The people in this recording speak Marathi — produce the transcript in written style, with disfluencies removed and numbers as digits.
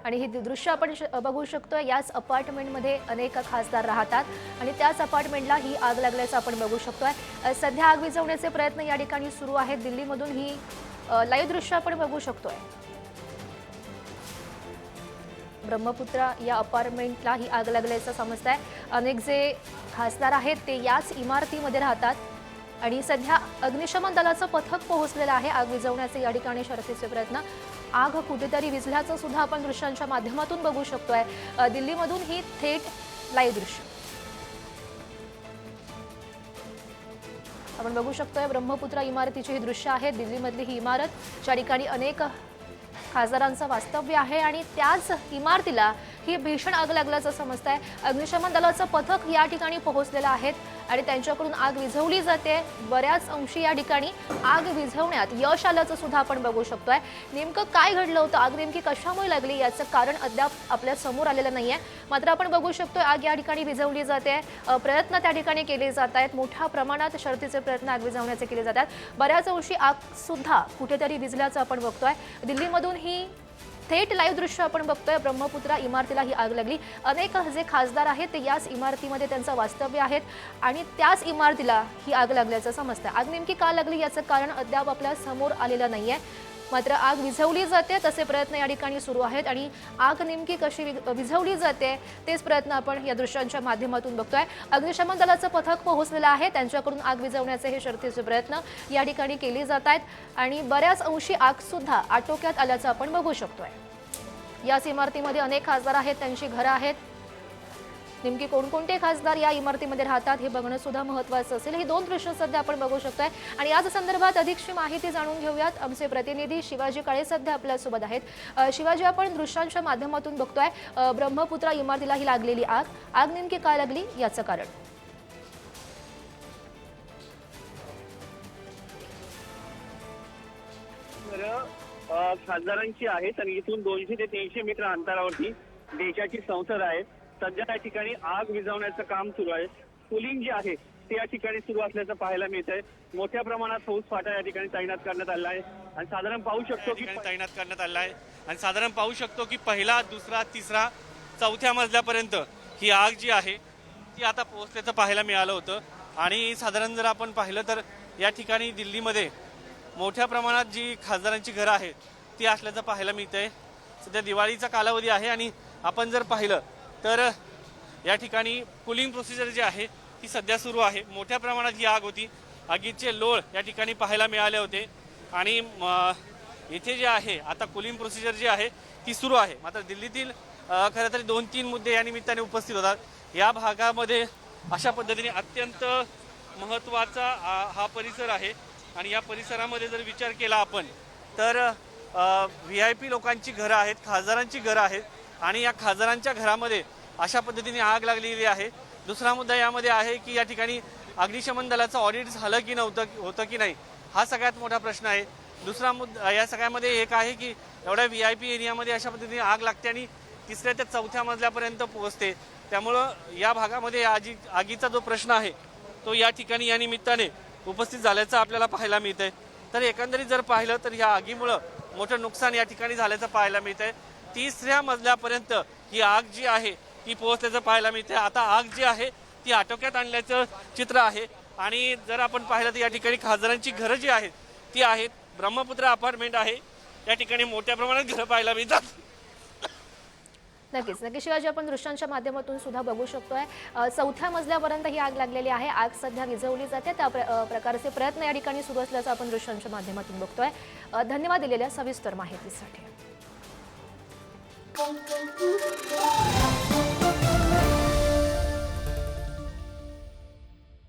आणि ही दृश्य आपण बघू शकतोय। याच अपार्टमेंटमध्ये अनेक खासदार राहतात आणि त्याच अपार्टमेंटला ही आग लागल्याचं आपण बघू शकतोय। सध्या आग विझवण्याचे प्रयत्न या ठिकाणी सुरू आहेत। दिल्लीमधून ही लाईव्ह दृश्य आपण बघू शकतोय। ब्रह्मपुत्रा या अपार्टमेंटला ही आग लागल्याचं समजतंय। अनेक जे खासदार आहेत ते याच इमारतीमध्ये राहतात आणि सध्या अग्निशमन दलाचं पथक पोहोचलेलं आहे। आग विझवण्याचे या ठिकाणी शर्थीचे प्रयत्न। आग कुठेतरी विझल्याचं सुद्धा आपण दृश्यांच्या माध्यमातून बघू शकतोय। दिल्लीमधून ही थेट लाईव्ह दृश्य आपण बघू शकतोय। ब्रह्मपुत्रा इमारतीची ही दृश्य आहे। दिल्लीमधली ही इमारत ज्या ठिकाणी अनेक खासदारांचं वास्तव्य आहे आणि त्याच इमारतीला ही भीषण आग लागल्याचं समजतंय। अग्निशमन दलाचं पथक या ठिकाणी पोहोचलेलं आहे आणि त्यांच्याकडून आग विझवली जाते। बऱ्याच अंशी या ठिकाणी आग विझवण्यात यश आल्याचं सुद्धा आपण बघू शकतोय। नेमकं काय घडलं होतं, आग नेमकी कशामुळे लागली याचं कारण अद्याप आपल्या समोर आलेलं नाहीये। मात्र आपण बघू शकतोय आग या ठिकाणी विझवली जाते। प्रयत्न त्या ठिकाणी केले जात आहेत। मोठ्या प्रमाणात शर्थीचे प्रयत्न आग विझवण्याचे केले जातात। बऱ्याच अंशी आग सुद्धा कुठेतरी विझल्याचं आपण बघतोय। दिल्लीमधून ही थेट लाईव्ह दृश्य आपण बघतोय। ब्रह्मपुत्रा इमारतीला ही आग लागली। अनेक जे खासदार आहेत ते याच इमारतीमध्ये त्यांचं वास्तव्य आहेत आणि त्याच इमारतीला ही आग लागल्याचं समजतंय। आग नेमकी का लागली याचं कारण अद्याप आपल्या समोर आलेलं नाहीये। मात्र आग विझवली जाते तसे प्रयत्न या ठिकाणी सुरू आहेत आणि आग नेमकी कशी विझवली जाते तेच प्रयत्न आपण या दृश्यांच्या माध्यमातून बघतोय। अग्निशमन दलाचं पथक पोहोचलेलं आहे। त्यांच्याकडून आग विझवण्याचे हे शर्थीचे प्रयत्न या ठिकाणी केले जात आहेत आणि बऱ्याच अंशी आग सुद्धा आटोक्यात आल्याचं आपण बघू शकतोय। याच इमारतीमध्ये अनेक खासदार आहेत, त्यांची घरं आहेत। नेमकी कोणकोणते खासदार या इमारतीमध्ये राहतात हे बघणं सुद्धा महत्त्वाचं असेल। ही दोन दृश्य सध्या आपण बघू शकतोय आणि याच संदर्भात अधिकची माहिती जाणून घेऊयात। आमचे प्रतिनिधी शिवाजी काळे सध्या आपल्यासोबत आहेत। शिवाजी, आपण दृश्यांच्या माध्यमातून बघतोय ब्रह्मपुत्रा इमारतीला ही लागलेली आग नेमकी का लागली याचं कारण? खासदारांची आहेत आणि इथून 200 ते 300 मीटर अंतरावरती देशाची संसद आहे। सध्या या ठिकाणी आग विझवण्याचं काम सुरू आहे। कुलिंग जे आहे ते या ठिकाणी सुरू असल्याचं पाहायला मिळत आहे। मोठ्या प्रमाणात फौजफाटा या ठिकाणी तैनात करण्यात आला आहे आणि साधारण पाहू शकतो की पहिला, दुसरा, तिसरा, चौथ्या मजल्यापर्यंत ही आग जी आहे ती आता पोहोचल्याचं पाहायला मिळालं होतं। आणि साधारण जर आपण पाहिलं तर या ठिकाणी दिल्लीमध्ये मोठ्या प्रमाणात जी खासदारांची घरं आहेत ती असल्याचं पाहायला मिळतंय। सध्या दिवाळीचा कालावधी आहे आणि आपण जर पाहिलं तर या ठिकाणी कुलिंग प्रोसिजर जी आहे ती सध्या सुरू आहे। मोठ्या प्रमाणात ही आग होती। आगीचे लोळ या ठिकाणी पाहायला मिळाले होते आणि इथे जे आहे आता कुलिंग प्रोसिजर जी आहे ती सुरू आहे। मात्र दिल्लीतील खरं तर 2-3 मुद्दे या निमित्ताने उपस्थित होतात। या भागामध्ये अशा पद्धतीने अत्यंत महत्त्वाचा हा परिसर आहे आणि या परिसरामध्ये जर विचार केला आपण तर VIP लोकांची घरं आहेत, खासदारांची घरं आहेत आणि या खासदारांच्या घरामध्ये अशा पद्धतीने आग लागलेली आहे। दुसरा मुद्दा यामध्ये आहे की या ठिकाणी अग्निशमन दलाचं ऑडिट झालं की होतं की नाही हा सगळ्यात मोठा प्रश्न आहे। दुसरा मुद्दा या सगळ्यामध्ये एक आहे की एवढ्या VIP एरियामध्ये अशा पद्धतीने आग लागते आणि तिसऱ्या ते चौथ्या मजल्यापर्यंत पोहोचते। त्यामुळं या भागामध्ये आगीचा जो प्रश्न आहे तो या ठिकाणी या निमित्ताने उपस्थित झाल्याचं आपल्याला पाहायला मिळतंय। तर एकंदरीत जर पाहिलं तर या आगीमुळं मोठं नुकसान या ठिकाणी झाल्याचं पाहायला मिळतंय। तिसऱ्या मजल्यापर्यंत ही आग जी आहे ती पोहोचल्याचं पाहायला मिळतंय। आता आग जी आहे ती आटोक्यात आणल्याचं चित्र आहे आणि जर आपण पाहिलं तर या ठिकाणी खासदारांची घरं जी आहेत ती आहेत। ब्रह्मपुत्रा अपार्टमेंट आहे, या ठिकाणी मोठ्या प्रमाणात घरं पाहायला मिळतात। नक्कीच शिवाजी, आपण दृश्यांच्या माध्यमातून सुद्धा बघू शकतोय चौथ्या मजल्यापर्यंत ही आग लागलेली आहे। आग सध्या विझवली जाते, त्या प्रकारचे प्रयत्न या ठिकाणी सुरू असल्याचं आपण दृश्यांच्या माध्यमातून बघतोय। धन्यवाद दिलेल्या सविस्तर माहितीसाठी।